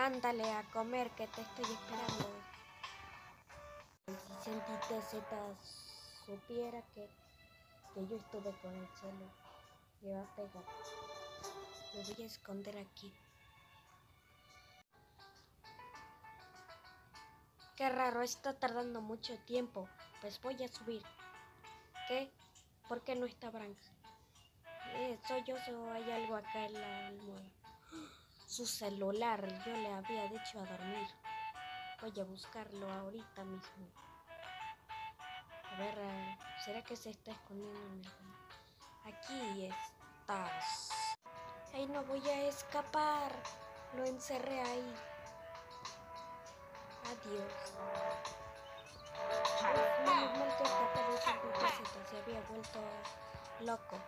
Ándale a comer que te estoy esperando. Si Sentite Z supiera que yo estuve con el celo, le va a pegar. Me voy a esconder aquí. Qué raro, está tardando mucho tiempo. Pues voy a subir. ¿Qué? ¿Por qué no está Branca? Soy yo, hay algo acá en la almohada. Su celular, yo le había dicho a dormir. Voy a buscarlo ahorita mismo. A ver, ¿será que se está escondiendo en el baño? Aquí estás. Ay, no voy a escapar. Lo encerré ahí. Adiós. Menos mal que esta vez el Bebecito se había vuelto loco.